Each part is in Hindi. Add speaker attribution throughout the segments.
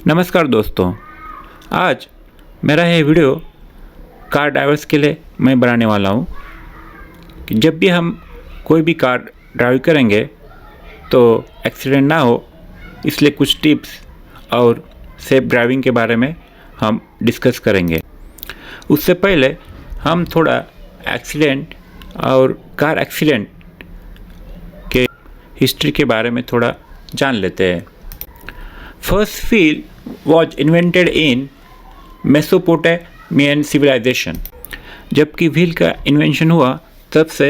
Speaker 1: नमस्कार दोस्तों, आज मेरा ये वीडियो कार ड्राइवर्स के लिए मैं बनाने वाला हूँ कि जब भी हम कोई भी कार ड्राइव करेंगे तो एक्सीडेंट ना हो, इसलिए कुछ टिप्स और सेफ ड्राइविंग के बारे में हम डिस्कस करेंगे। उससे पहले हम थोड़ा एक्सीडेंट और कार एक्सीडेंट के हिस्ट्री के बारे में थोड़ा जान लेते हैं। First wheel was invented in Mesopotamian civilization। जबकि व्हील का इन्वेंशन हुआ तब से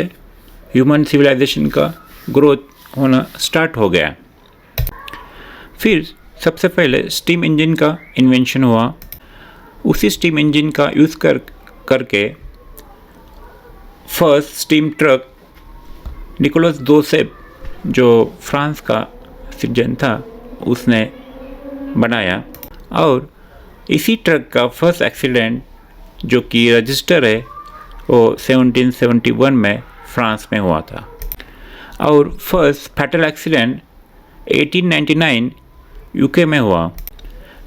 Speaker 1: ह्यूमन सिविलाइजेशन का ग्रोथ होना स्टार्ट हो गया। फिर सबसे पहले स्टीम इंजन का इन्वेंशन हुआ। उसी स्टीम इंजन का यूज़ करके फर्स्ट स्टीम ट्रक निकोलस दोसेप, जो फ्रांस का सिटीजन था, उसने बनाया। और इसी ट्रक का फर्स्ट एक्सीडेंट जो कि रजिस्टर है वो 1771 में फ्रांस में हुआ था। और फर्स्ट फैटल एक्सीडेंट 1899 यूके में हुआ,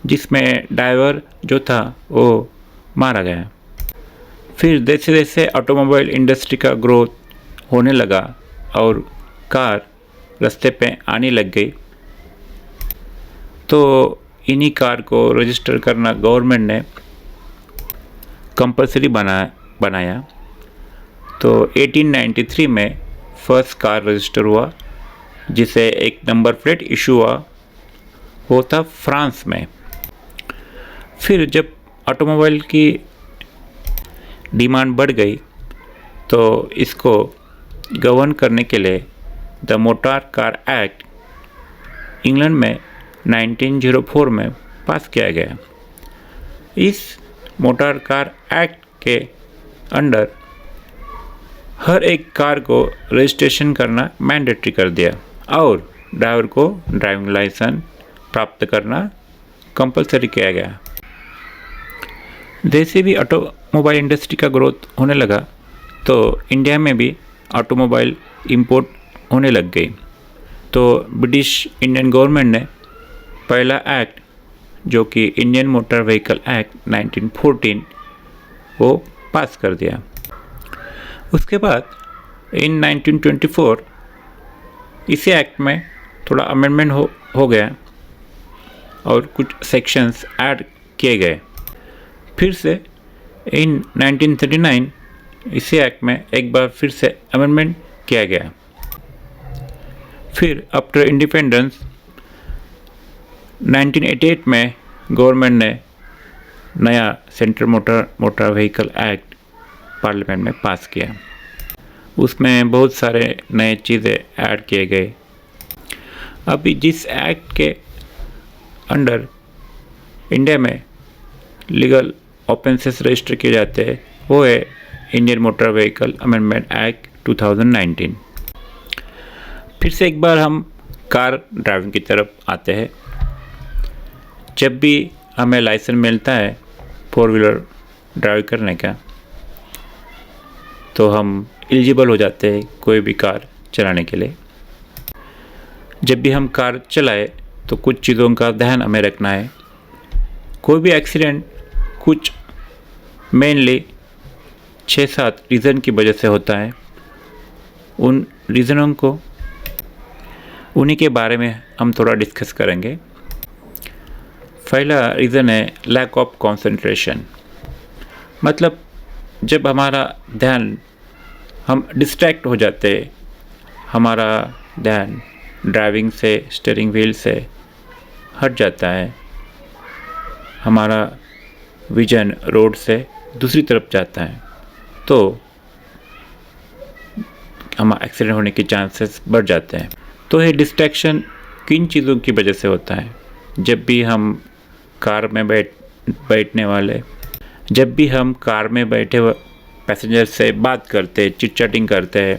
Speaker 1: जिसमें ड्राइवर जो था वो मारा गया। फिर जैसे जैसे ऑटोमोबाइल इंडस्ट्री का ग्रोथ होने लगा और कार रास्ते पे आने लग गई, तो इन्हीं कार को रजिस्टर करना गवर्नमेंट ने कंपलसरी बनाया। तो 1893 में फर्स्ट कार रजिस्टर हुआ, जिसे एक नंबर प्लेट इशू हुआ था फ्रांस में। फिर जब ऑटोमोबाइल की डिमांड बढ़ गई तो इसको गवर्न करने के लिए the motor car act England में 1904 में पास किया गया। इस मोटर कार एक्ट के अंडर हर एक कार को रजिस्ट्रेशन करना मैंडेटरी कर दिया और ड्राइवर को ड्राइविंग लाइसेंस प्राप्त करना कंपलसरी किया गया। जैसे भी ऑटोमोबाइल इंडस्ट्री का ग्रोथ होने लगा तो इंडिया में भी ऑटोमोबाइल इंपोर्ट होने लग गई। तो ब्रिटिश इंडियन गवर्नमेंट ने पहला एक्ट, जो कि इंडियन मोटर व्हीकल एक्ट 1914, वो पास कर दिया। उसके बाद इन 1924 इसी एक्ट में थोड़ा अमेंडमेंट हो गया और कुछ सेक्शंस ऐड किए गए। फिर से इन 1939 इसी एक्ट में एक बार फिर से अमेंडमेंट किया गया। फिर आफ्टर इंडिपेंडेंस 1988 में गवर्नमेंट ने नया central motor vehicle act parliament में पास किया। उसमें बहुत सारे नए चीज़ें ऐड किए गए। अभी जिस एक्ट के अंडर इंडिया में लीगल ऑफेंसेस रजिस्टर किए जाते हैं वो है Indian motor vehicle amendment act 2019। फिर से एक बार हम कार ड्राइविंग की तरफ आते हैं। जब भी हमें लाइसेंस मिलता है 4 व्हीलर ड्राइव करने का, तो हम एलिजिबल हो जाते हैं कोई भी कार चलाने के लिए। जब भी हम कार चलाए तो कुछ चीज़ों का ध्यान हमें रखना है। कोई भी एक्सीडेंट कुछ मेनली 6-7 रीज़न की वजह से होता है। उन रीज़नों को उन्हीं के बारे में हम थोड़ा डिस्कस करेंगे। पहला रीज़न है लैक ऑफ कंसंट्रेशन। मतलब जब हमारा ध्यान, हम डिस्ट्रैक्ट हो जाते, हमारा ध्यान ड्राइविंग से, स्टीयरिंग व्हील से हट जाता है, हमारा विजन रोड से दूसरी तरफ जाता है, तो हमारा एक्सीडेंट होने के चांसेस बढ़ जाते हैं। तो ये डिस्ट्रैक्शन किन चीज़ों की वजह से होता है? जब भी हम कार में बैठे पैसेंजर से बात करते, चिट चैटिंग करते हैं,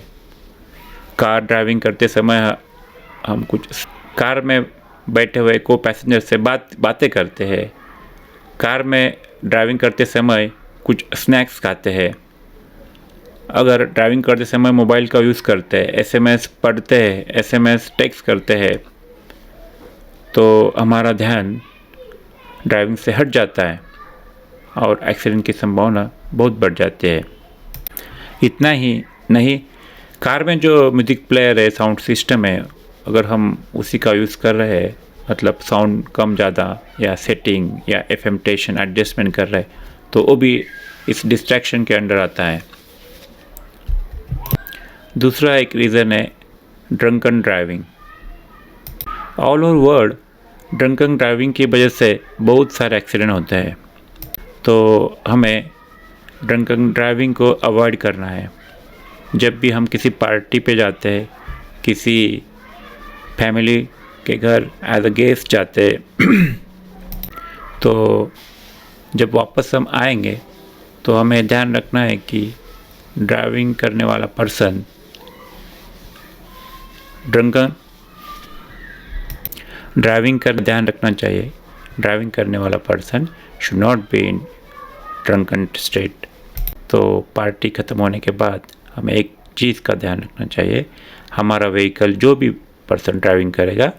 Speaker 1: कार ड्राइविंग करते समय हम कुछ कार में बैठे हुए को पैसेंजर से बातें करते हैं, कार में ड्राइविंग करते समय कुछ स्नैक्स खाते हैं, अगर ड्राइविंग करते समय मोबाइल का यूज़ करते हैं, एसएमएस पढ़ते हैं, एसएमएस टेक्स्ट करते हैं, तो हमारा ध्यान ड्राइविंग से हट जाता है और एक्सीडेंट की संभावना बहुत बढ़ जाती है। इतना ही नहीं, कार में जो म्यूज़िक प्लेयर है, साउंड सिस्टम है, अगर हम उसी का यूज़ कर रहे हैं, मतलब साउंड कम ज़्यादा या सेटिंग या एफएम स्टेशन एडजस्टमेंट कर रहे हैं, तो वो भी इस डिस्ट्रैक्शन के अंडर आता है। दूसरा एक रीज़न है drunken driving. All over world drunken driving की वजह से बहुत सारे एक्सीडेंट होते हैं, तो हमें ड्रंकन ड्राइविंग को अवॉइड करना है। जब भी हम किसी पार्टी पे जाते हैं, किसी फैमिली के घर एज अ गेस्ट जाते हैं तो जब वापस हम आएंगे तो हमें ध्यान रखना है कि ड्राइविंग करने वाला पर्सन ड्राइविंग का ध्यान रखना चाहिए। ड्राइविंग करने वाला person should not be in drunken state. तो पार्टी ख़त्म होने के बाद हमें एक चीज़ का ध्यान रखना चाहिए, हमारा व्हीकल जो भी पर्सन ड्राइविंग करेगा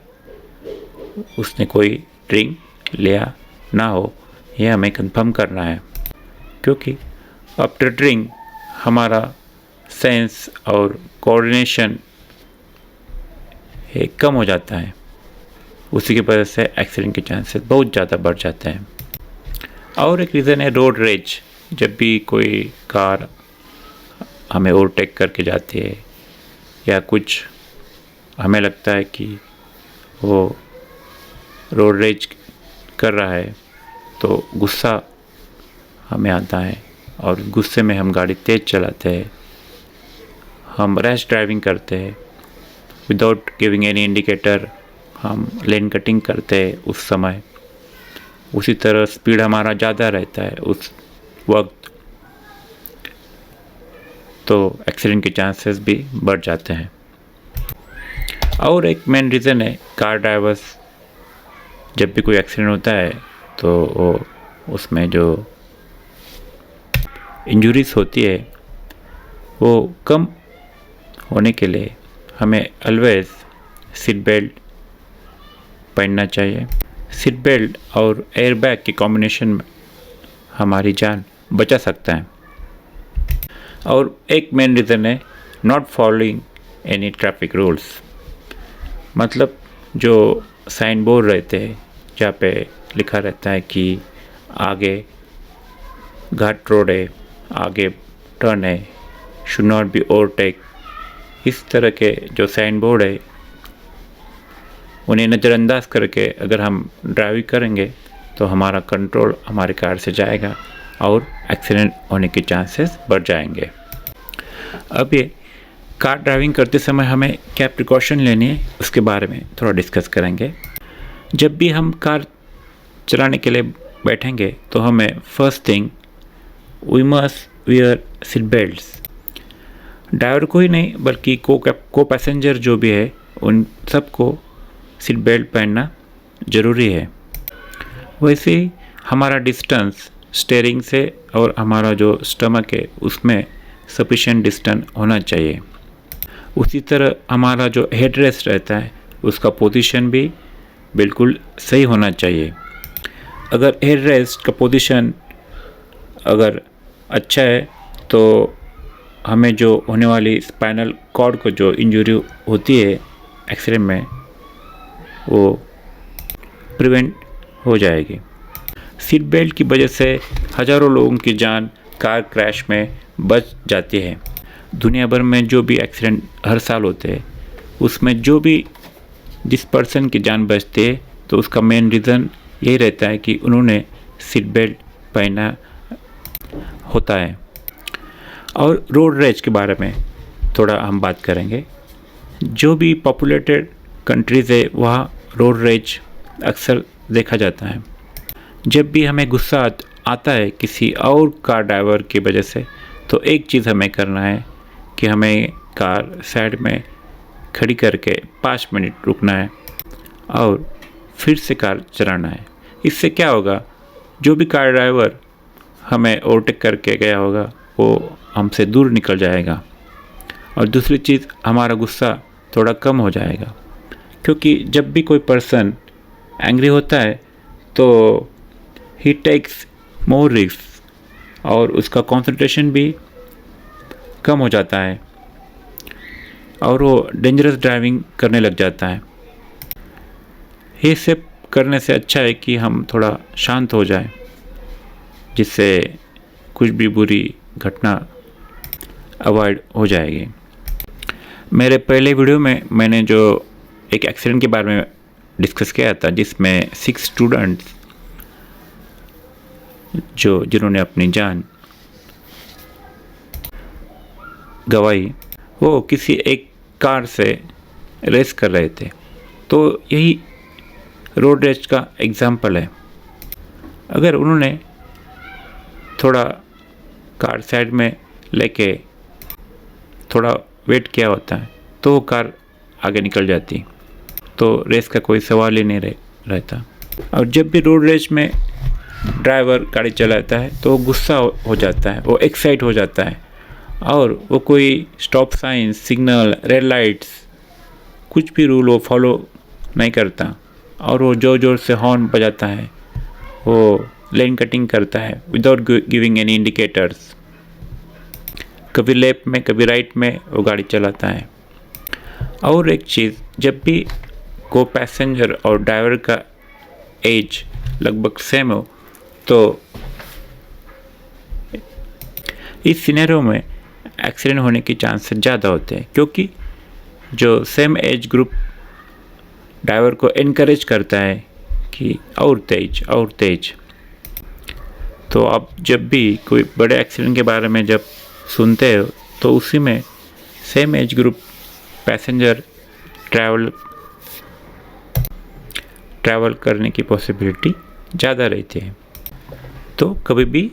Speaker 1: उसने कोई ड्रिंक लिया ना हो, यह हमें कंफर्म करना है, क्योंकि आफ्टर ड्रिंक हमारा सेंस और कोऑर्डिनेशन कम हो जाता है। उसी की वजह से एक्सीडेंट के चांसेस बहुत ज़्यादा बढ़ जाते हैं। और एक रीज़न है रोड रेज। जब भी कोई कार हमें ओवरटेक करके जाती है या कुछ हमें लगता है कि वो रोड रेज कर रहा है, तो गुस्सा हमें आता है और गुस्से में हम गाड़ी तेज़ चलाते हैं, हम रैश ड्राइविंग करते हैं, विदाउट गिविंग एनी इंडिकेटर हम लेन कटिंग करते हैं उस समय। उसी तरह स्पीड हमारा ज़्यादा रहता है उस वक्त, तो एक्सीडेंट के चांसेस भी बढ़ जाते हैं। और एक मेन रीज़न है कार ड्राइवर्स। जब भी कोई एक्सीडेंट होता है तो वो उसमें जो इंजरीज होती है वो कम होने के लिए हमें ऑलवेज सीट बेल्ट पहनना चाहिए। सीट बेल्ट और एयरबैग के कॉम्बिनेशन में हमारी जान बचा सकता है। और एक मेन रीज़न है not following any traffic rules. मतलब जो साइन बोर्ड रहते हैं जहाँ पे लिखा रहता है कि आगे घाट रोड है, आगे टर्न है, शुड नॉट बी ओवरटेक, इस तरह के जो साइन बोर्ड है उन्हें नज़रअंदाज करके अगर हम ड्राइविंग करेंगे तो हमारा कंट्रोल हमारे कार से जाएगा और एक्सीडेंट होने के चांसेस बढ़ जाएंगे। अब ये कार ड्राइविंग करते समय हमें क्या प्रिकॉशन लेनी है उसके बारे में थोड़ा डिस्कस करेंगे। जब भी हम कार चलाने के लिए बैठेंगे तो हमें first thing we must wear seat belts. Driver को ही नहीं बल्कि को पैसेंजर जो भी है उन सबको सीट बेल्ट पहनना ज़रूरी है। वैसे ही हमारा डिस्टेंस स्टीयरिंग से और हमारा जो स्टमक है उसमें सफिशिएंट डिस्टेंस होना चाहिए। उसी तरह हमारा जो हेड रेस्ट रहता है उसका पोजीशन भी बिल्कुल सही होना चाहिए। अगर हेड रेस्ट का पोजीशन अगर अच्छा है तो हमें जो होने वाली स्पाइनल कॉर्ड को जो इंजरी होती है एक्सीडेंट में वो प्रिवेंट हो जाएगी। सीट बेल्ट की वजह से हज़ारों लोगों की जान कार क्रैश में बच जाती है। दुनिया भर में जो भी एक्सीडेंट हर साल होते हैं उसमें जिस पर्सन की जान बचती है तो उसका मेन रीज़न यही रहता है कि उन्होंने सीट बेल्ट पहना होता है। और रोड रेज के बारे में थोड़ा हम बात करेंगे। जो भी पॉपुलेटेड कंट्रीज़ है वहाँ रोड रेज अक्सर देखा जाता है। जब भी हमें गुस्सा आता है किसी और कार ड्राइवर की वजह से तो एक चीज़ हमें करना है कि हमें कार साइड में खड़ी करके 5 मिनट रुकना है और फिर से कार चलाना है। इससे क्या होगा, जो भी कार ड्राइवर हमें ओवरटेक करके गया होगा वो हमसे दूर निकल जाएगा। और दूसरी चीज़, हमारा गुस्सा थोड़ा कम हो जाएगा, क्योंकि जब भी कोई पर्सन एंग्री होता है तो ही टेक्स मोर रिस्क और उसका कंसंट्रेशन भी कम हो जाता है और वो डेंजरस ड्राइविंग करने लग जाता है। ये सब करने से अच्छा है कि हम थोड़ा शांत हो जाएं, जिससे कुछ भी बुरी घटना अवॉइड हो जाएगी। मेरे पहले वीडियो में मैंने जो एक एक्सीडेंट के बारे में डिस्कस किया था, जिसमें 6 स्टूडेंट्स जिन्होंने अपनी जान गंवाई, वो किसी एक कार से रेस कर रहे थे। तो यही रोड रेस का एग्जाम्पल है। अगर उन्होंने थोड़ा कार साइड में लेके थोड़ा वेट किया होता है तो वो कार आगे निकल जाती, तो रेस का कोई सवाल ही नहीं रहता। और जब भी रोड रेस में ड्राइवर गाड़ी चलाता है तो वो गुस्सा हो जाता है, वो एक्साइट हो जाता है और वो कोई stop sign, signal, red lights, कुछ भी रूल वो फॉलो नहीं करता और वो ज़ोर ज़ोर से हॉर्न बजाता है, वो लेन कटिंग करता है विदाउट गिविंग एनी इंडिकेटर्स। कभी लेफ्ट में कभी राइट में वो गाड़ी चलाता है। और एक चीज़, जब भी को पैसेंजर और ड्राइवर का एज लगभग सेम हो तो इस सिनेरियो में एक्सीडेंट होने की चांसेस ज़्यादा होते हैं, क्योंकि जो सेम एज ग्रुप ड्राइवर को इनकरेज करता है कि और तेज। तो आप जब भी कोई बड़े एक्सीडेंट के बारे में जब सुनते हो तो उसी में same age group passenger travel करने की पॉसिबिलिटी ज़्यादा रहती है। तो कभी भी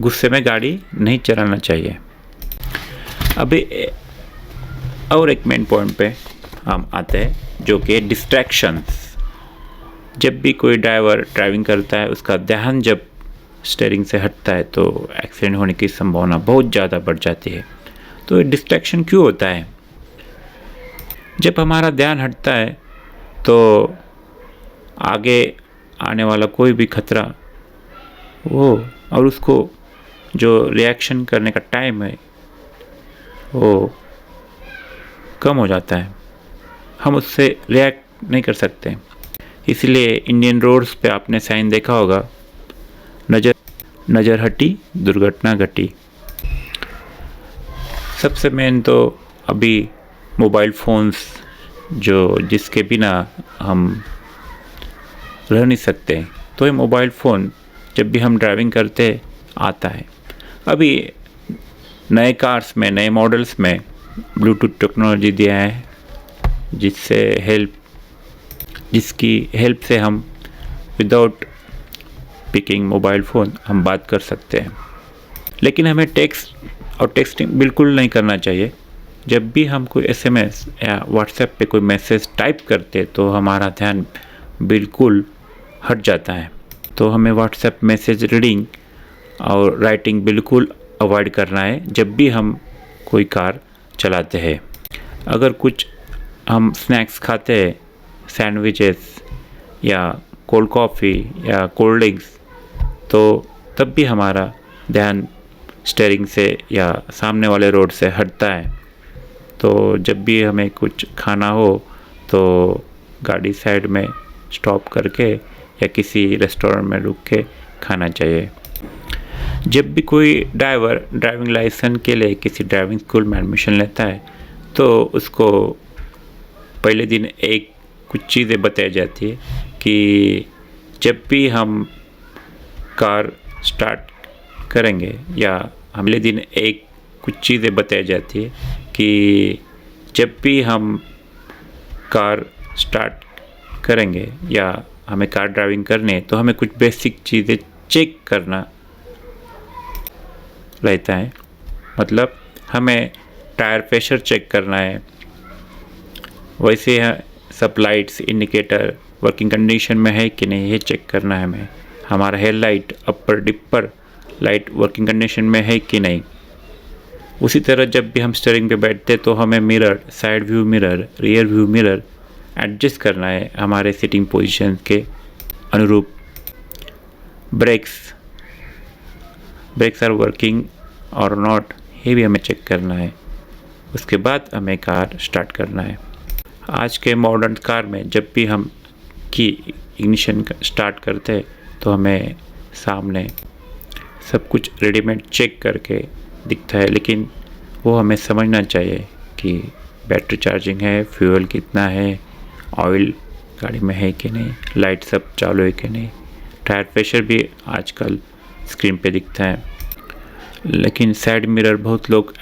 Speaker 1: गुस्से में गाड़ी नहीं चलाना चाहिए। अभी और एक मेन पॉइंट पे हम आते हैं, जो कि डिस्ट्रैक्शंस। जब भी कोई ड्राइवर ड्राइविंग करता है, उसका ध्यान जब स्टीयरिंग से हटता है तो एक्सीडेंट होने की संभावना बहुत ज़्यादा बढ़ जाती है। तो ये डिस्ट्रैक्शन क्यों होता है? जब हमारा ध्यान हटता है तो आगे आने वाला कोई भी खतरा वो और उसको जो रिएक्शन करने का टाइम है वो कम हो जाता है, हम उससे रिएक्ट नहीं कर सकते। इसलिए इंडियन रोड्स पे आपने साइन देखा होगा, नज़र हटी दुर्घटना घटी। सबसे मेन तो अभी मोबाइल फ़ोन्स, जिसके बिना हम रह नहीं सकते, तो ये मोबाइल फ़ोन जब भी हम ड्राइविंग करते आता है। अभी नए कार्स में, नए मॉडल्स में ब्लूटूथ टेक्नोलॉजी दिया है, जिसकी हेल्प से हम विदाउट पिकिंग मोबाइल फ़ोन हम बात कर सकते हैं। लेकिन हमें टेक्स्टिंग बिल्कुल नहीं करना चाहिए। जब भी हम कोई SMS या व्हाट्सएप पे कोई मैसेज टाइप करते तो हमारा ध्यान बिल्कुल हट जाता है। तो हमें व्हाट्सएप मैसेज रीडिंग और राइटिंग बिल्कुल अवॉइड करना है जब भी हम कोई कार चलाते हैं। अगर कुछ हम स्नैक्स खाते हैं, सैंडविचेस या कोल्ड कॉफ़ी या कोल्ड ड्रिंक्स, तो तब भी हमारा ध्यान स्टीयरिंग से या सामने वाले रोड से हटता है। तो जब भी हमें कुछ खाना हो तो गाड़ी साइड में स्टॉप करके या किसी रेस्टोरेंट में रुक के खाना चाहिए। जब भी कोई ड्राइवर ड्राइविंग लाइसेंस के लिए किसी ड्राइविंग स्कूल में एडमिशन लेता है तो उसको पहले दिन कुछ चीज़ें बताई जाती है कि जब भी हम कार स्टार्ट करेंगे, या अगले दिन कुछ चीज़ें बताई जाती है कि जब भी हम कार स्टार्ट करेंगे या हमें कार ड्राइविंग करनी है तो हमें कुछ बेसिक चीज़ें चेक करना रहता है। मतलब हमें टायर प्रेशर चेक करना है, वैसे सब लाइट्स, इंडिकेटर वर्किंग कंडीशन में है कि नहीं, ये चेक करना है हमें। हमारा headlight, upper dipper light working condition में है कि नहीं। उसी तरह जब भी हम स्टीयरिंग पे बैठते तो हमें mirror, side view mirror, rear view mirror adjust करना है हमारे सिटिंग पोजीशन के अनुरूप। ब्रेक्स आर वर्किंग और नॉट, ये भी हमें चेक करना है। उसके बाद हमें कार स्टार्ट करना है। आज के मॉडर्न कार में जब भी हम की इग्निशन स्टार्ट करते हैं तो हमें सामने सब कुछ रेडीमेड चेक करके दिखता है, लेकिन वो हमें समझना चाहिए कि बैटरी चार्जिंग है, फ्यूल कितना है, ऑयल गाड़ी में है कि नहीं, लाइट सब चालू है कि नहीं, टायर प्रेशर भी आजकल स्क्रीन पे दिखता है। लेकिन साइड मिरर बहुत लोग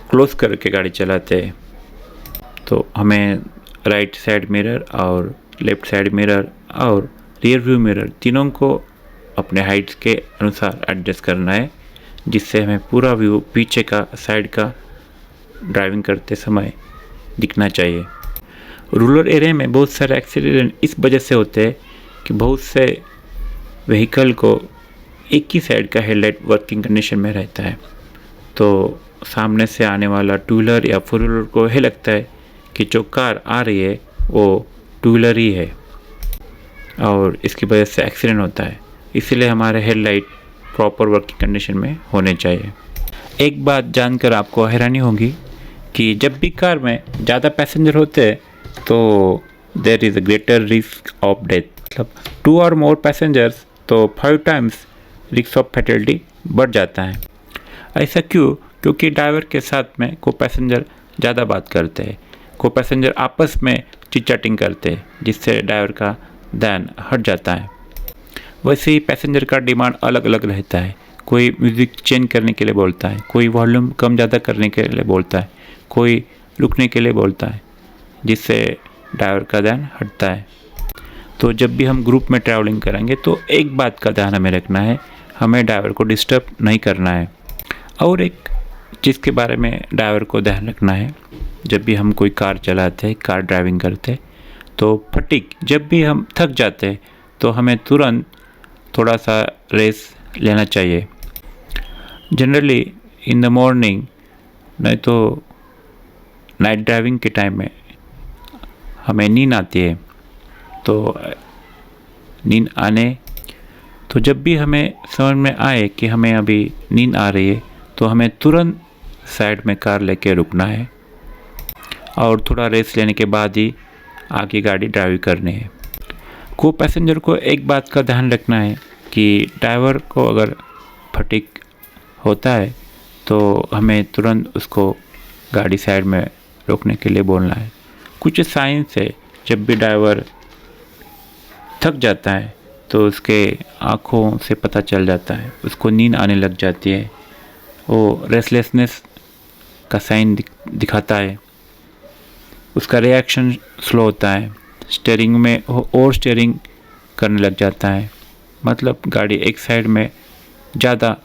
Speaker 1: क्लोज करके गाड़ी चलाते हैं, तो हमें राइट साइड मिरर और लेफ़्ट साइड मिरर और रियर व्यू मिरर तीनों को अपने हाइट्स के अनुसार एडजस्ट करना है, जिससे हमें पूरा व्यू पीछे का साइड का ड्राइविंग करते समय दिखना चाहिए। रूरल एरिया में बहुत सारे एक्सीडेंट इस वजह से होते हैं कि बहुत से व्हीकल को एक ही साइड का हेडलाइट वर्किंग कंडीशन में रहता है, तो सामने से आने वाला टू व्हीलर या फोर व्हीलर को यह लगता है कि जो कार आ रही है वो टू व्हीलर ही है, और इसकी वजह से एक्सीडेंट होता है। इसलिए हमारे हेडलाइट प्रॉपर वर्किंग कंडीशन में होने चाहिए। एक बात जानकर आपको हैरानी होगी कि जब भी कार में ज़्यादा पैसेंजर होते हैं तो there is a greater risk of death, मतलब 2 और मोर पैसेंजर्स तो 5 टाइम्स रिस्क ऑफ फैटलिटी बढ़ जाता है। ऐसा क्यों? क्योंकि ड्राइवर के साथ में को पैसेंजर ज़्यादा बात करते हैं, को पैसेंजर आपस में चिट चैटिंग करते हैं, जिससे ड्राइवर का ध्यान हट जाता है। वैसे ही पैसेंजर का डिमांड अलग अलग रहता है। कोई म्यूज़िक चेंज करने के लिए बोलता है, कोई वॉल्यूम कम ज़्यादा करने के लिए बोलता है, कोई रुकने के लिए बोलता है, जिससे ड्राइवर का ध्यान हटता है। तो जब भी हम ग्रुप में ट्रैवलिंग करेंगे तो एक बात का ध्यान हमें रखना है, हमें ड्राइवर को डिस्टर्ब नहीं करना है। और एक चीज़ के बारे में ड्राइवर को ध्यान रखना है, जब भी हम कोई कार चलाते हैं, कार ड्राइविंग करते हैं, तो फटीग जब भी हम थक जाते हैं तो हमें तुरंत थोड़ा सा रेस्ट लेना चाहिए। जनरली इन द मॉर्निंग, नहीं तो नाइट ड्राइविंग के टाइम में हमें नींद आती है, तो नींद आने तो जब भी हमें समझ में आए कि हमें अभी नींद आ रही है तो हमें तुरंत साइड में कार लेके रुकना है और थोड़ा रेस्ट लेने के बाद ही आगे गाड़ी ड्राइव करनी है। को पैसेंजर को एक बात का ध्यान रखना है कि ड्राइवर को अगर फटीग होता है तो हमें तुरंत उसको गाड़ी साइड में रोकने के लिए बोलना है। कुछ साइन से जब भी ड्राइवर थक जाता है तो उसके आँखों से पता चल जाता है, उसको नींद आने लग जाती है, वो रेस्टलेसनेस का साइन दिखाता है, उसका रिएक्शन स्लो होता है, स्टीयरिंग में और स्टीयरिंग करने लग जाता है, मतलब गाड़ी एक साइड में ज़्यादा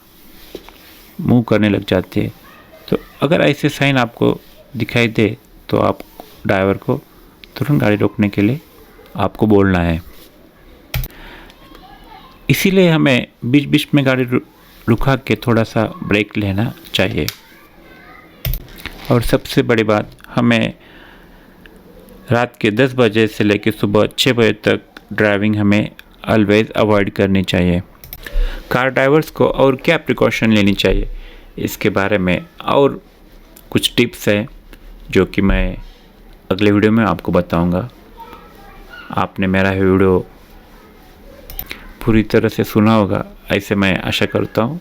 Speaker 1: मूव करने लग जाती है। तो अगर ऐसे साइन आपको दिखाई दे तो आप ड्राइवर को तुरंत गाड़ी रोकने के लिए आपको बोलना है। इसीलिए हमें बीच बीच में गाड़ी रुका के थोड़ा सा ब्रेक लेना चाहिए। और सबसे बड़ी बात, हमें रात के 10 बजे से लेकर सुबह 6 बजे तक ड्राइविंग हमें ऑलवेज अवॉइड करनी चाहिए। कार ड्राइवर्स को और क्या प्रिकॉशन लेनी चाहिए, इसके बारे में और कुछ टिप्स हैं जो कि मैं अगले वीडियो में आपको बताऊंगा। आपने मेरा वीडियो पूरी तरह से सुना होगा, ऐसे मैं आशा करता हूँ।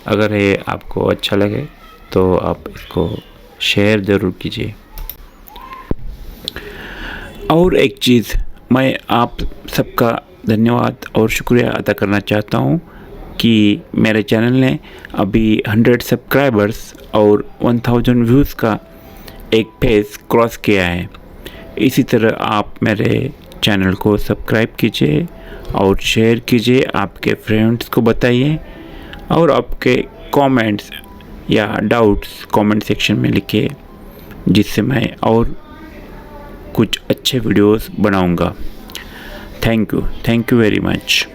Speaker 1: अगर ये आपको अच्छा लगे तो आप इसको शेयर ज़रूर कीजिए। और एक चीज़, मैं आप सबका धन्यवाद और शुक्रिया अदा करना चाहता हूँ कि मेरे चैनल ने अभी 100 सब्सक्राइबर्स और 1000 व्यूज़ का एक पेज क्रॉस किया है। इसी तरह आप मेरे चैनल को सब्सक्राइब कीजिए और शेयर कीजिए, आपके फ्रेंड्स को बताइए, और आपके कमेंट्स या डाउट्स कमेंट सेक्शन में लिखिए, जिससे मैं और कुछ अच्छे वीडियोस बनाऊंगा। Thank you very much.